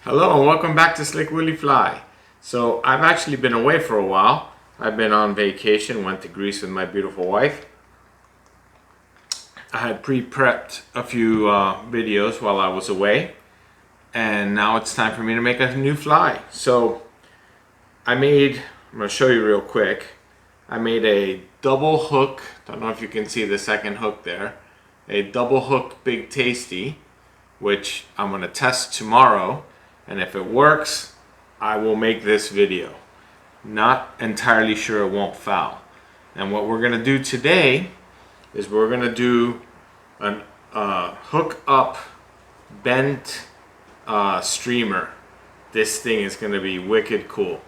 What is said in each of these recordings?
Hello and welcome back to Slick Willy Fly. So I've actually been away for a while. I've been on vacation, went to Greece with my beautiful wife. I had pre-prepped a few videos while I was away, and now it's time for me to make a new fly. So I'm going to show you real quick. I made a double hook, don't know if you can see the second hook there, a double hook Big Tasty, which I'm going to test tomorrow. And if it works, I will make this video. Not entirely sure it won't foul. And what we're gonna do today is we're gonna do an hook up bent streamer. This thing is gonna be wicked cool.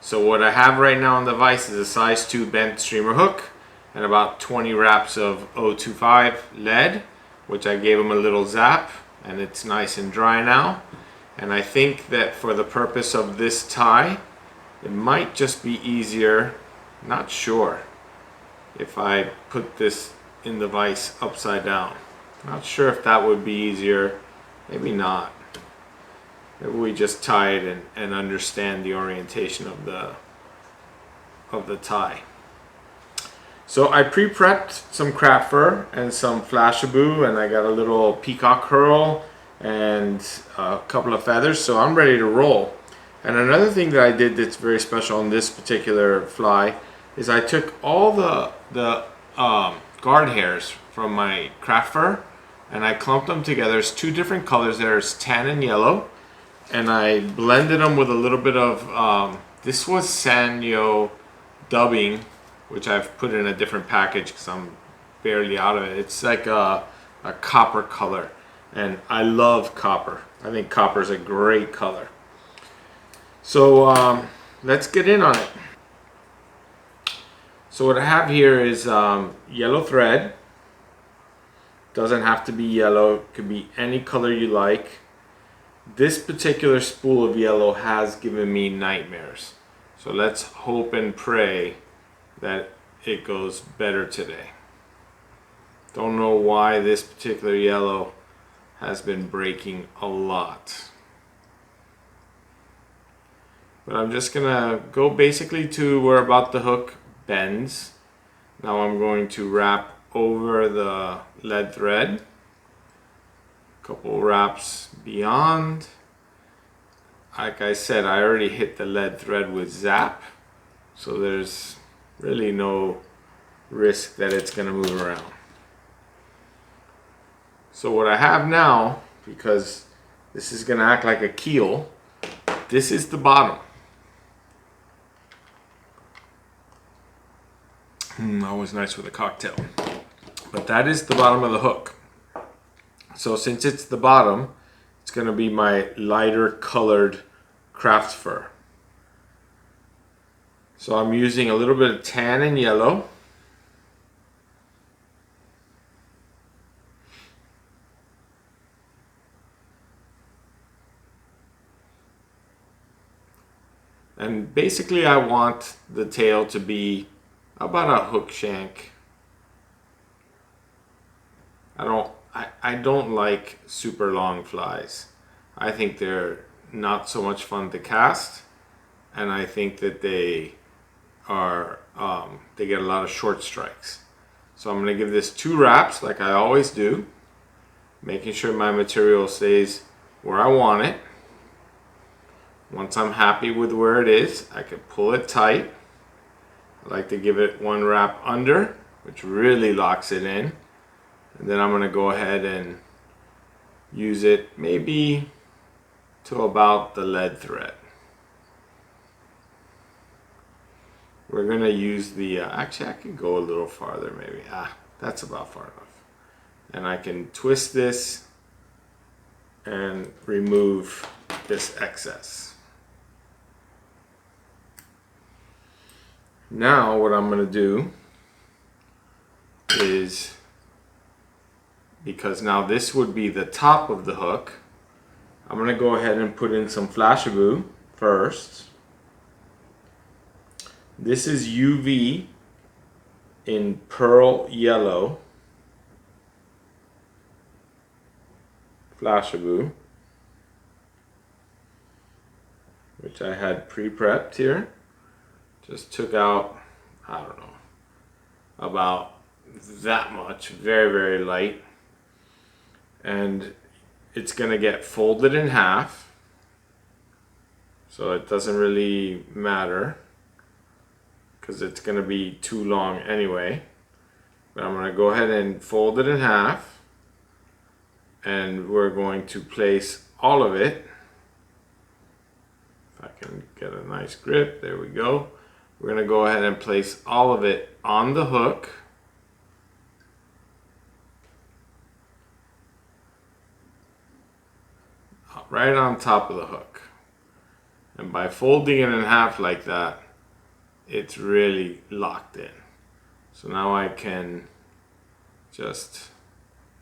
So what I have right now on the vise is a size 2 bent streamer hook and about 20 wraps of 025 lead, which I gave them a little zap, and it's nice and dry now. And I think that for the purpose of this tie, it might just be easier, not sure, if I put this in the vise upside down. Not sure if that would be easier, maybe not. Maybe we just tie it and understand the orientation of the tie. So I pre-prepped some crab fur and some Flashabou, and I got a little Peackock Hearl and a couple of feathers, so I'm ready to roll. And another thing that I did that's very special on this particular fly is I took all the guard hairs from my craft fur and I clumped them together. There's two different colors. There's tan and yellow, and I blended them with a little bit of this was Sanyo dubbing, which I've put in a different package because I'm barely out of it. It's like a copper color. And I love copper. I think copper is a great color. So let's get in on it. So what I have here is yellow thread. Doesn't have to be yellow. It could be any color you like. This particular spool of yellow has given me nightmares. So let's hope and pray that it goes better today. Don't know why this particular yellow has been breaking a lot. But I'm just gonna go basically to where about the hook bends. Now I'm going to wrap over the lead thread. A couple wraps beyond. Like I said, I already hit the lead thread with zap, so there's really no risk that it's gonna move around. So what I have now, because this is going to act like a keel, this is the bottom. Always nice with a cocktail. But that is the bottom of the hook. So since it's the bottom, it's going to be my lighter colored craft fur. So I'm using a little bit of tan and yellow. And basically I want the tail to be about a hook shank. I don't like super long flies. I think they're not so much fun to cast, and I think that they are they get a lot of short strikes. So I'm going to give this 2 wraps like I always do, making sure my material stays where I want it. Once I'm happy with where it is, I can pull it tight. I like to give it 1 wrap under, which really locks it in. And then I'm going to go ahead and use it maybe to about the lead thread. We're going to use the, actually I can go a little farther maybe. That's about far enough. And I can twist this and remove this excess. Now what I'm going to do is, because now this would be the top of the hook, I'm going to go ahead and put in some Flashabou first. This is UV in pearl yellow Flashabou. which I had pre-prepped here. Just took out, I don't know, about that much, very, very light. And it's gonna get folded in half, so it doesn't really matter because it's gonna be too long anyway. But I'm gonna go ahead and fold it in half, and we're going to place all of it. If I can get a nice grip, there we go. We're gonna go ahead and place all of it on the hook. Right on top of the hook. And by folding it in half like that, it's really locked in. So now I can just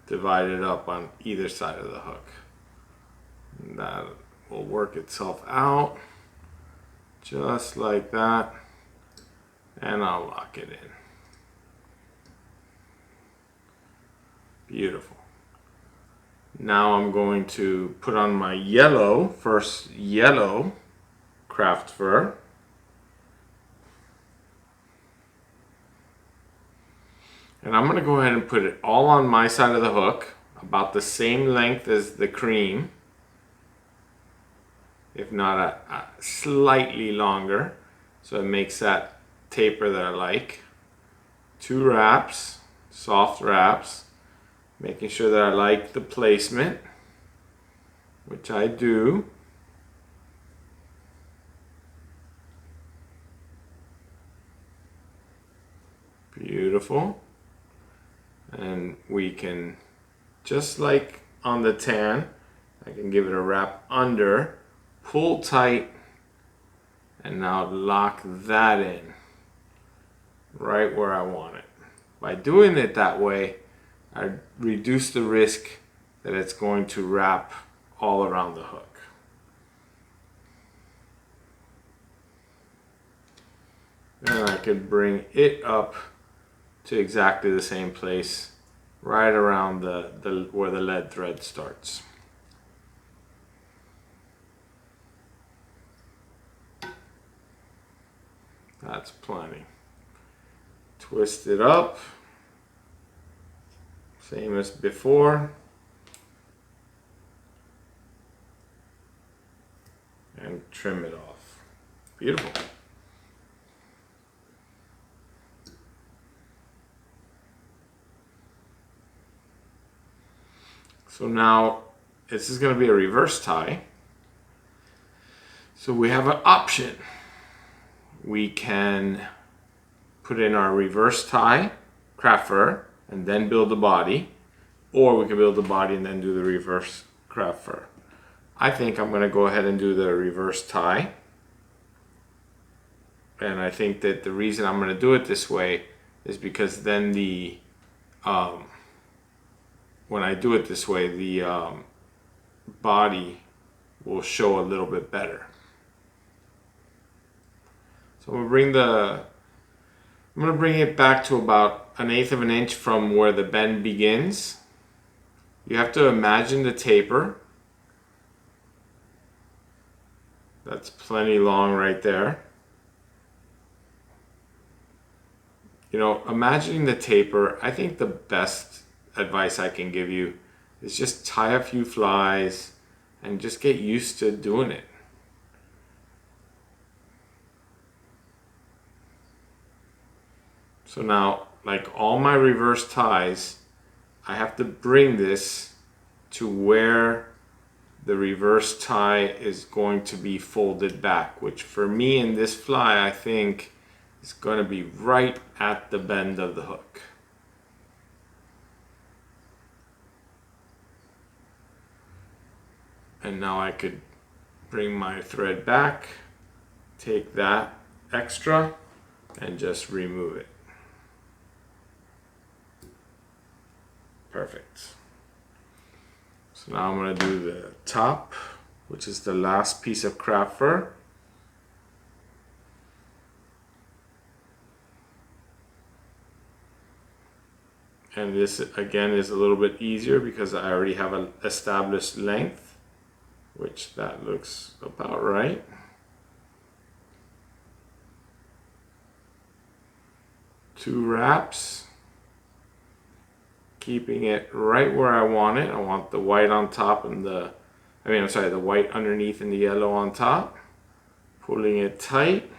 divide it up on either side of the hook. And that will work itself out just like that. And I'll lock it in. Beautiful. Now I'm going to put on my first yellow craft fur. And I'm going to go ahead and put it all on my side of the hook, about the same length as the cream, if not a slightly longer, so it makes that taper that I like. 2 wraps, soft wraps, making sure that I like the placement, which I do. Beautiful. And we can, just like on the tan, I can give it a wrap under, pull tight, and now lock that in right where I want it. By doing it that way, I reduce the risk that it's going to wrap all around the hook. And I could bring it up to exactly the same place, right around where the lead thread starts. That's plenty. Twist it up, same as before, and trim it off. Beautiful. So now this is going to be a reverse tie. So we have an option. We can put in our reverse tie, craft fur, and then build the body. Or we can build the body and then do the reverse craft fur. I think I'm going to go ahead and do the reverse tie. And I think that the reason I'm going to do it this way is because then when I do it this way, the body will show a little bit better. So I'm gonna bring it back to about 1/8 of an inch from where the bend begins. You have to imagine the taper. That's plenty long right there. You know, imagining the taper, I think the best advice I can give you is just tie a few flies and just get used to doing it. So now, like all my reverse ties, I have to bring this to where the reverse tie is going to be folded back, which for me in this fly, I think is going to be right at the bend of the hook. And now I could bring my thread back, take that extra, and just remove it. Perfect. So now I'm going to do the top, which is the last piece of craft fur. And this again is a little bit easier because I already have an established length, which that looks about right. 2 wraps, keeping it right where I want it. I want the white on top and the white underneath and the yellow on top. Pulling it tight.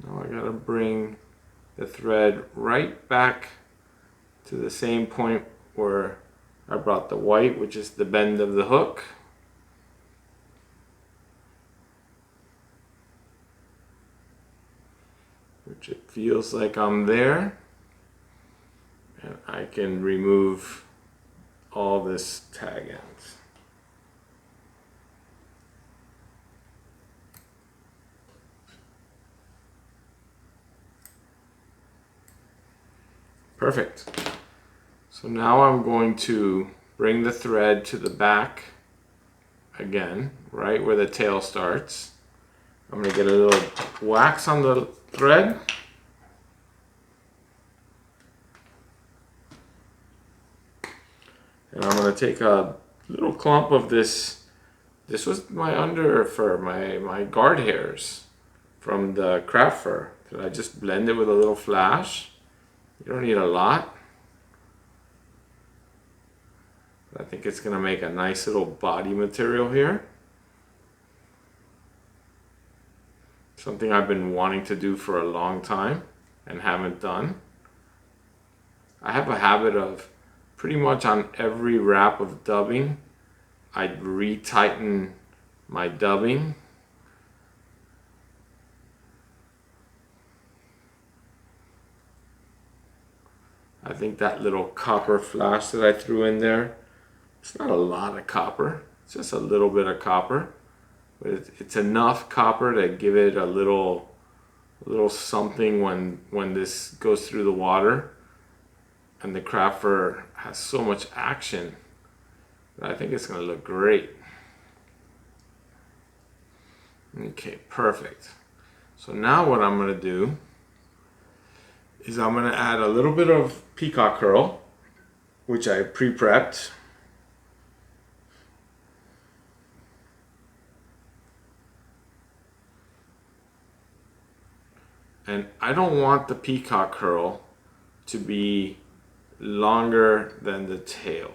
Now I gotta bring the thread right back to the same point where I brought the white, which is the bend of the hook. Which it feels like I'm there. And I can remove all this tag ends. Perfect. So now I'm going to bring the thread to the back again, right where the tail starts. I'm going to get a little wax on the thread. And I'm going to take a little clump of this. This was my under fur, my guard hairs from the craft fur. I just blend it with a little flash. You don't need a lot. I think it's going to make a nice little body material here. Something I've been wanting to do for a long time and haven't done. I have a habit of pretty much on every wrap of dubbing, I'd retighten my dubbing. I think that little copper flash that I threw in there, it's not a lot of copper, it's just a little bit of copper, but it's enough copper to give it a little something when this goes through the water. And the craft fur has so much action that I think it's going to look great. Okay, perfect. So now what I'm going to do is I'm going to add a little bit of Peackock Hearl, which I pre-prepped. And I don't want the Peackock Hearl to be longer than the tail.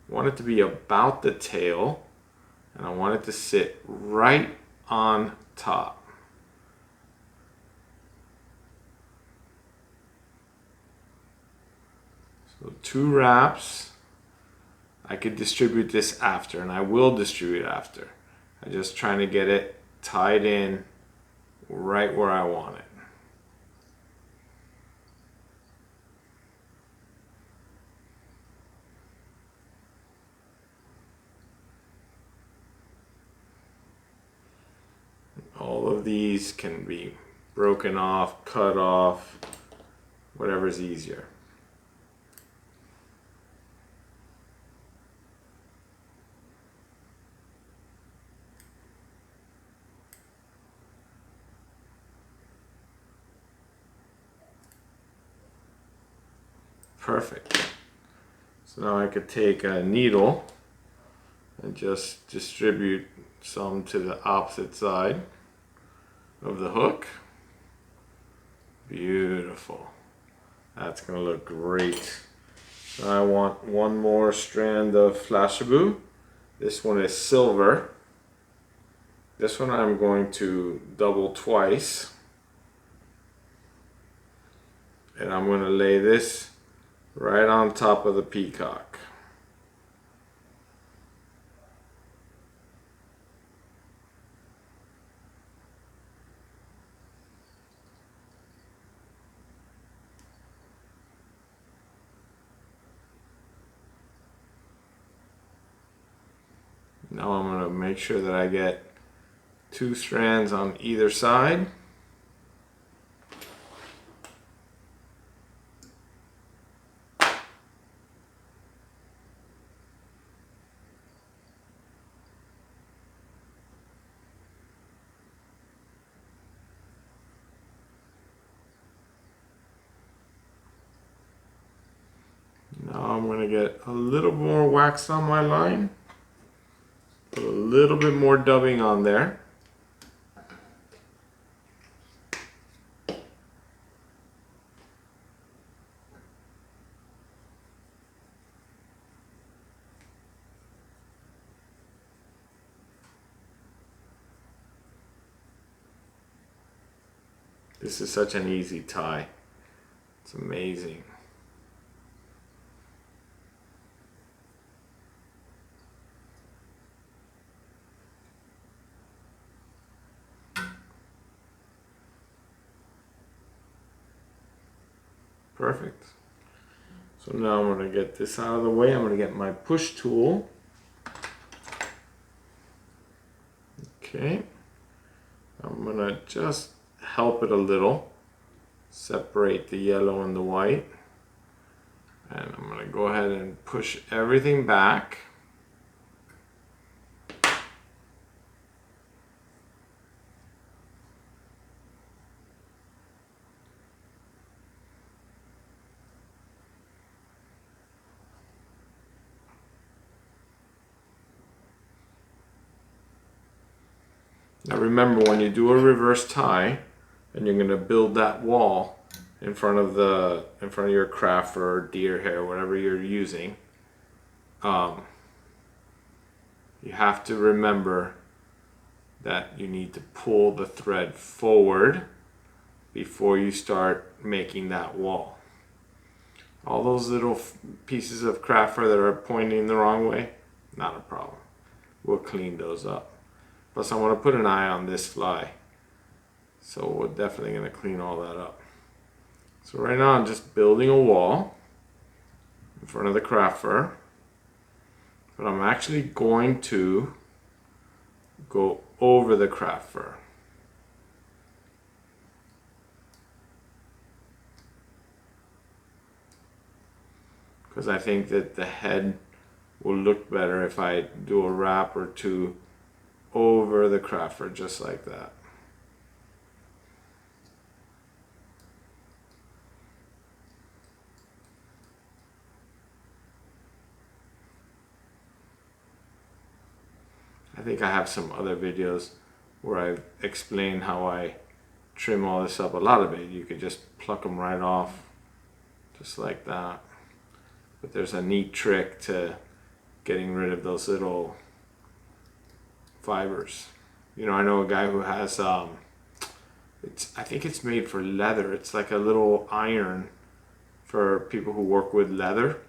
I want it to be about the tail, and I want it to sit right on top. So 2 wraps. I could distribute this after, and I will distribute after. I'm just trying to get it tied in right where I want it. All of these can be broken off, cut off, whatever's easier. Perfect. So now I could take a needle and just distribute some to the opposite side of the hook. Beautiful. That's going to look great. So I want one more strand of Flashabou. This one is silver. This one I'm going to double twice. And I'm going to lay this right on top of the peacock. Now I'm going to make sure that I get 2 strands on either side. Now I'm going to get a little more wax on my line. Put a little bit more dubbing on there. This is such an easy tie. It's amazing. Perfect. So now I'm going to get this out of the way. I'm going to get my push tool. Okay. I'm going to just help it a little. Separate the yellow and the white. And I'm going to go ahead and push everything back. Now remember, when you do a reverse tie and you're going to build that wall in front of your craft or deer hair, whatever you're using, you have to remember that you need to pull the thread forward before you start making that wall. All those little pieces of craft fur that are pointing the wrong way, not a problem. We'll clean those up. Plus I want to put an eye on this fly. So we're definitely going to clean all that up. So right now I'm just building a wall in front of the craft fur. But I'm actually going to go over the craft fur. Because I think that the head will look better if I do a wrap or two over the craft fur, just like that. I think I have some other videos where I explain how I trim all this up. A lot of it you could just pluck them right off, just like that. But there's a neat trick to getting rid of those little fibers. You know, I know a guy who has I think it's made for leather. It's like a little iron for people who work with leather.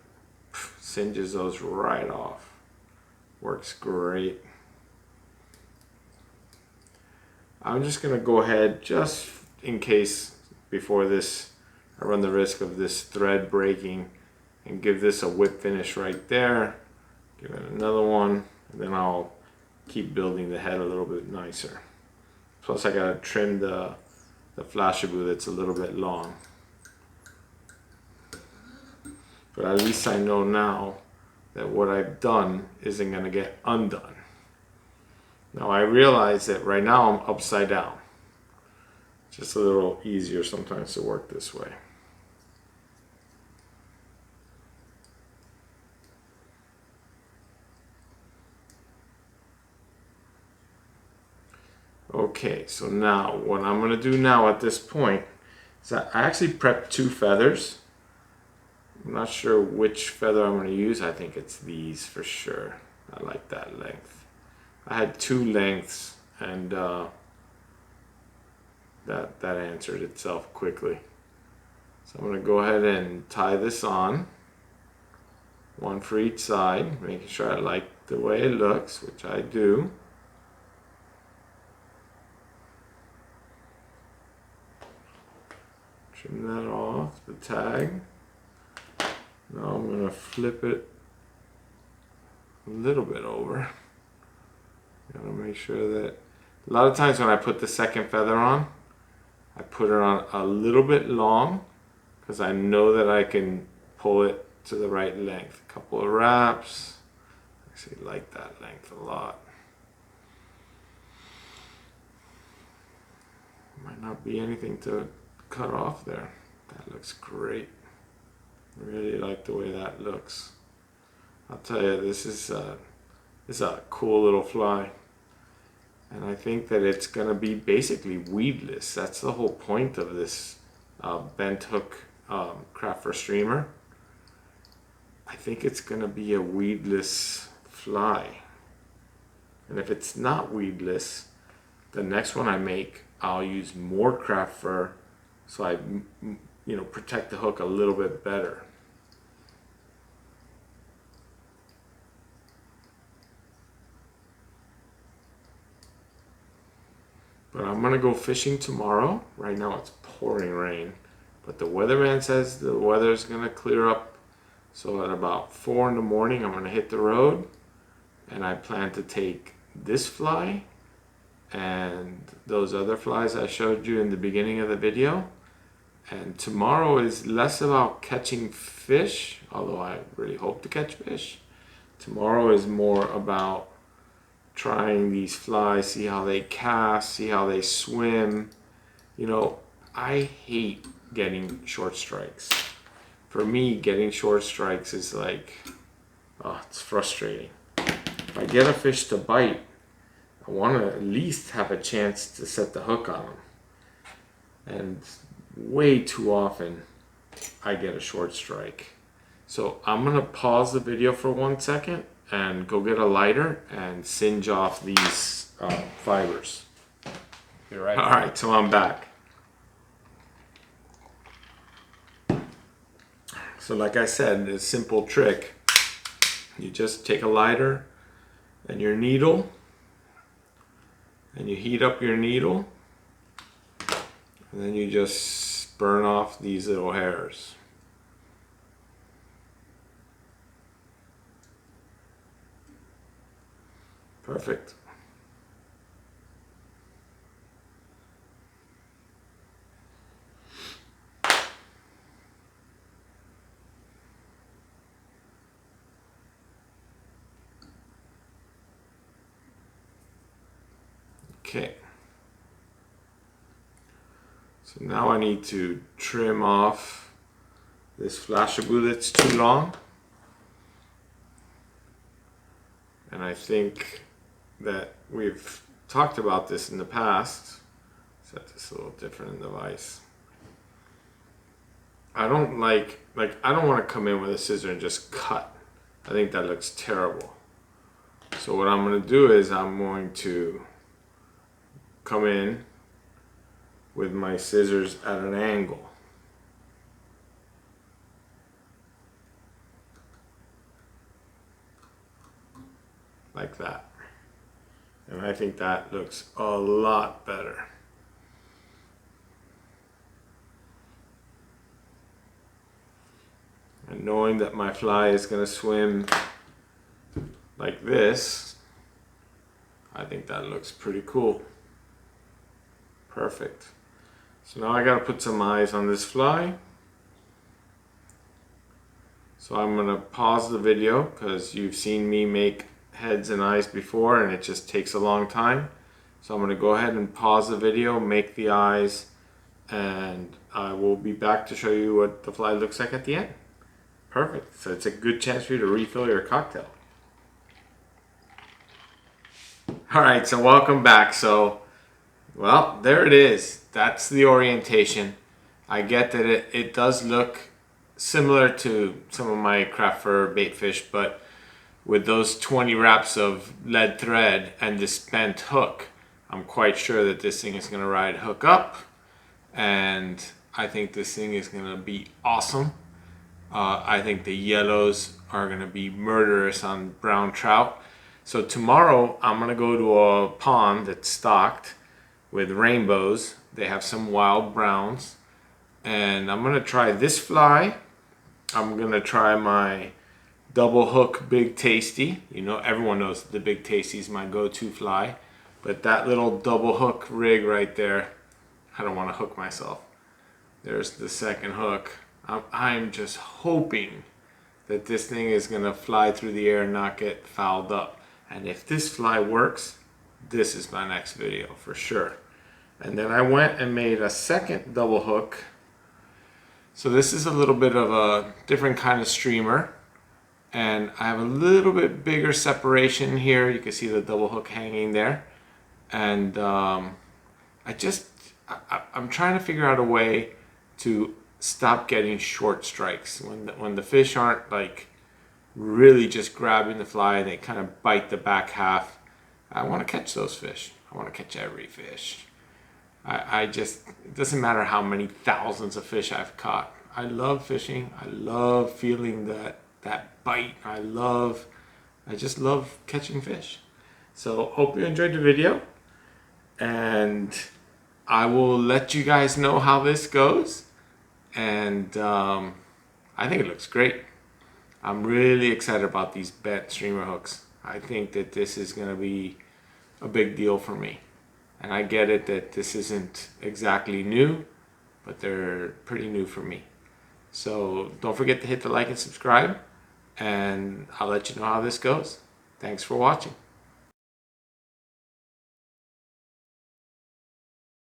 Singes those right off. Works great. I'm just gonna go ahead, just in case before this I run the risk of this thread breaking, and give this a whip finish right there. Give it another one, and then I'll keep building the head a little bit nicer. Plus I gotta trim the Flashabou that's a little bit long. But at least I know now that what I've done isn't gonna get undone. Now I realize that right now I'm upside down. Just a little easier sometimes to work this way. Okay, so now what I'm going to do now at this point is I actually prepped 2 feathers. I'm not sure which feather I'm going to use. I think it's these for sure. I like that length. I had 2 lengths, and that answered itself quickly. So I'm going to go ahead and tie this on, one for each side, making sure I like the way it looks, which I do. Trim that off, the tag. Now I'm going to flip it a little bit over. Gotta make sure that, a lot of times when I put the second feather on, I put it on a little bit long because I know that I can pull it to the right length. A couple of wraps. I actually like that length a lot. Might not be anything to cut off there. That looks great. I really like the way that looks. I'll tell you, this is This is a cool little fly. And I think that it's going to be basically weedless. That's the whole point of this bent hook craft fur streamer. I think it's going to be a weedless fly. And if it's not weedless, the next one I make, I'll use more craft fur so I, protect the hook a little bit better. But I'm gonna go fishing tomorrow. Right now it's pouring rain, but the weatherman says the weather's gonna clear up. So at about 4 in the morning, I'm gonna hit the road, and I plan to take this fly and those other flies I showed you in the beginning of the video. And tomorrow is less about catching fish, although I really hope to catch fish. Tomorrow is more about trying these flies, see how they cast, see how they swim. I hate getting short strikes. For me, getting short strikes is like, it's frustrating. If I get a fish to bite, I want to at least have a chance to set the hook on them. And way too often, I get a short strike. So I'm going to pause the video for 1 second and go get a lighter and singe off these fibers. You're right. All right, so I'm back. So like I said, a simple trick. You just take a lighter and your needle, and you heat up your needle, and then you just burn off these little hairs. Perfect. Okay. So now I need to trim off this Flashabou that's too long. And I think that we've talked about this in the past. Set this a little different in the vise. I don't I don't want to come in with a scissor and just cut. I think that looks terrible. So what I'm going to do is I'm going to come in with my scissors at an angle. Like that. And I think that looks a lot better. And knowing that my fly is going to swim like this, I think that looks pretty cool. Perfect. So now I got to put some eyes on this fly. So I'm going to pause the video because you've seen me make heads and eyes before and it just takes a long time. So I'm going to go ahead and pause the video, make the eyes, and I will be back to show you what the fly looks like at the end. Perfect. So it's a good chance for you to refill your cocktail. Alright, so welcome back. So, well, there it is. That's the orientation. I get that it does look similar to some of my craft fur baitfish, but with those 20 wraps of lead thread and this bent hook, I'm quite sure that this thing is going to ride hook up, and I think this thing is going to be awesome. I think the yellows are going to be murderous on brown trout. So tomorrow I'm going to go to a pond that's stocked with rainbows. They have some wild browns, and I'm going to try this fly. I'm going to try my double hook Big Tasty. You know, everyone knows the Big Tasty is my go-to fly, but that little double hook rig right there, I don't want to hook myself. There's the second hook. I'm just hoping that this thing is going to fly through the air and not get fouled up. And if this fly works, this is my next video for sure. And then I went and made a second double hook. So this is a little bit of a different kind of streamer. and I have a little bit bigger separation here. You can see the double hook hanging there, and I'm trying to figure out a way to stop getting short strikes when the fish aren't like really just grabbing the fly and they kind of bite the back half. I want to catch those fish. I want to catch every fish. It doesn't matter how many thousands of fish I've caught. I love fishing. I love feeling that bite. I just love catching fish. So hope you enjoyed the video, and I will let you guys know how this goes. And I think it looks great. I'm really excited about these bent streamer hooks. I think that this is going to be a big deal for me. And I get it that this isn't exactly new, but they're pretty new for me. So don't forget to hit the like and subscribe, and I'll let you know how this goes. Thanks for watching.